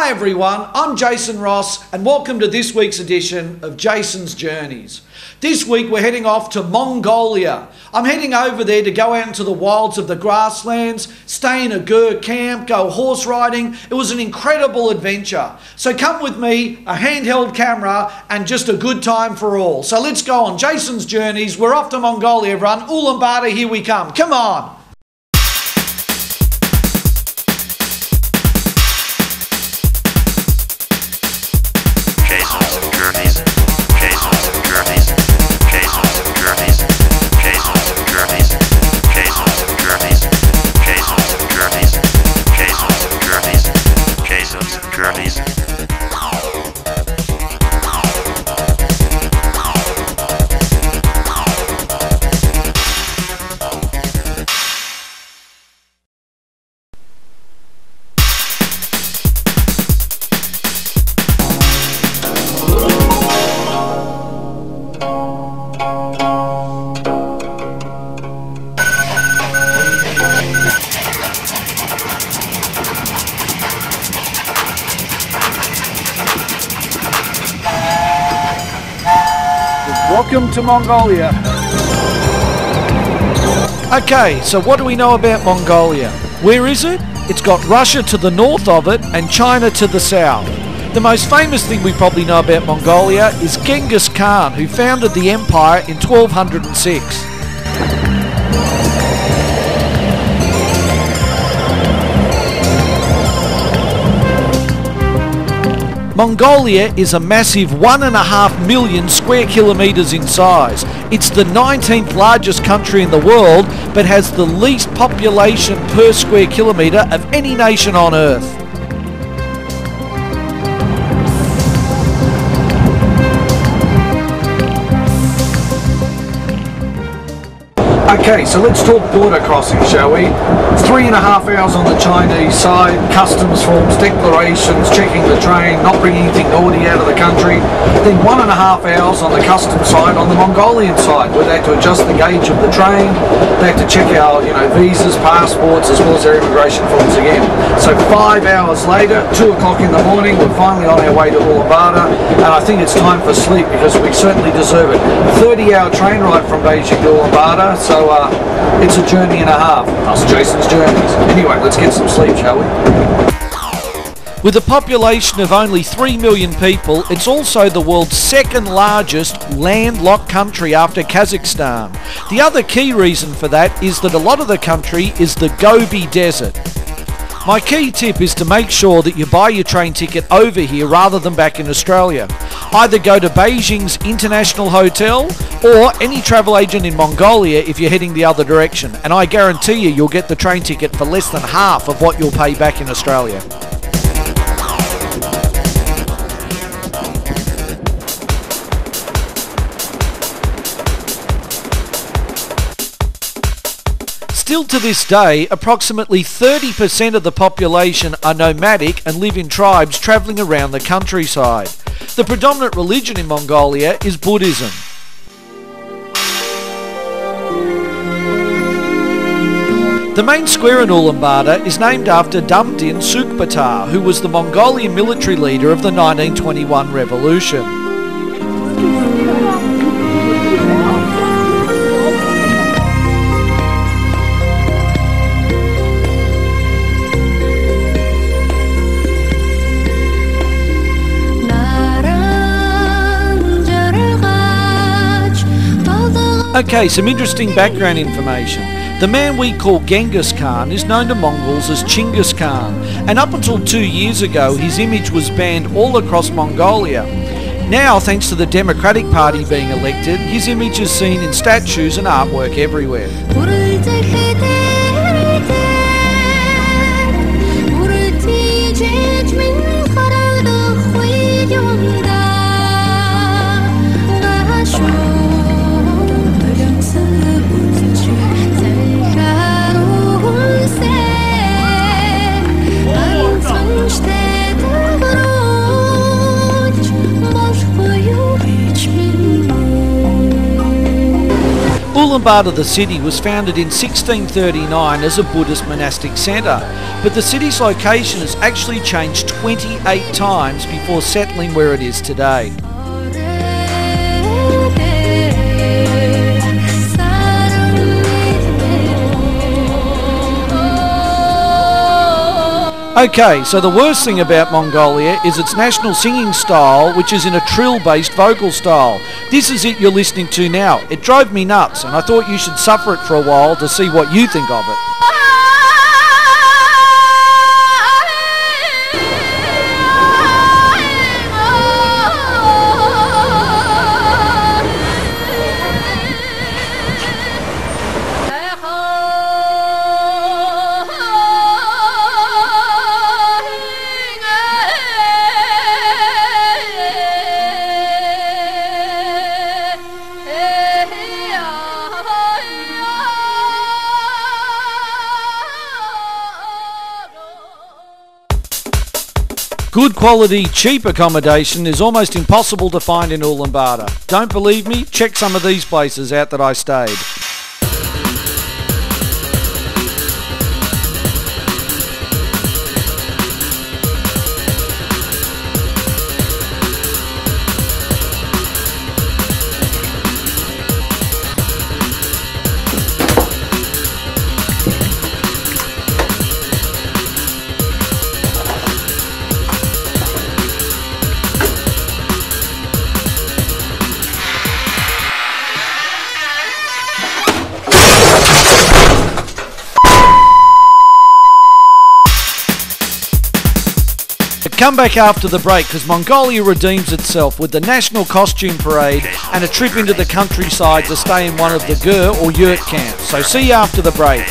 Hi everyone, I'm Jason Ross and welcome to this week's edition of Jason's Journeys. This week we're heading off to Mongolia. I'm heading over there to go out into the wilds of the grasslands, stay in a gur camp, go horse riding. It was an incredible adventure. So come with me, a handheld camera and just a good time for all. So let's go on Jason's Journeys. We're off to Mongolia, everyone. Ulaanbaatar, here we come. Come on. Welcome to Mongolia. Okay, so what do we know about Mongolia? Where is it? It's got Russia to the north of it and China to the south. The most famous thing we probably know about Mongolia is Genghis Khan, who founded the empire in 1206. Mongolia is a massive 1.5 million square kilometres in size. It's the 19th largest country in the world, but has the least population per square kilometre of any nation on Earth. Okay, so let's talk border crossing, shall we? 3.5 hours on the Chinese side, customs forms, declarations, checking the train, not bringing anything naughty out of the country. Then 1.5 hours on the customs side on the Mongolian side, where they had to adjust the gauge of the train. They had to check our, visas, passports, as well as their immigration forms again. So 5 hours later, 2 o'clock in the morning, we're finally on our way to Ulaanbaatar, and I think it's time for sleep because we certainly deserve it. 30-hour train ride from Beijing to Ulaanbaatar, so it's a journey and a half. Us Jason's Journeys. Anyway, let's get some sleep, shall we? With a population of only 3 million people, it's also the world's second largest landlocked country after Kazakhstan. The other key reason for that is that a lot of the country is the Gobi Desert. My key tip is to make sure that you buy your train ticket over here rather than back in Australia. Either go to Beijing's International Hotel or any travel agent in Mongolia if you're heading the other direction, and I guarantee you'll get the train ticket for less than half of what you'll pay back in Australia. Still to this day, approximately 30% of the population are nomadic and live in tribes travelling around the countryside. The predominant religion in Mongolia is Buddhism. The main square in Ulaanbaatar is named after Damdin Sukbatar, who was the Mongolian military leader of the 1921 revolution. Okay, some interesting background information. The man we call Genghis Khan is known to Mongols as Chinggis Khan, and up until 2 years ago his image was banned all across Mongolia. Now, thanks to the Democratic Party being elected, his image is seen in statues and artwork everywhere. Ulaanbaatar, the city, was founded in 1639 as a Buddhist monastic centre, but the city's location has actually changed 28 times before settling where it is today. Okay, so the worst thing about Mongolia is its national singing style, which is in a trill-based vocal style. This is it you're listening to now. It drove me nuts, and I thought you should suffer it for a while to see what you think of it. Good quality, cheap accommodation is almost impossible to find in Ulaanbaatar. Don't believe me? Check some of these places out that I stayed. Come back after the break, because Mongolia redeems itself with the national costume parade and a trip into the countryside to stay in one of the ger or yurt camps. So see you after the break.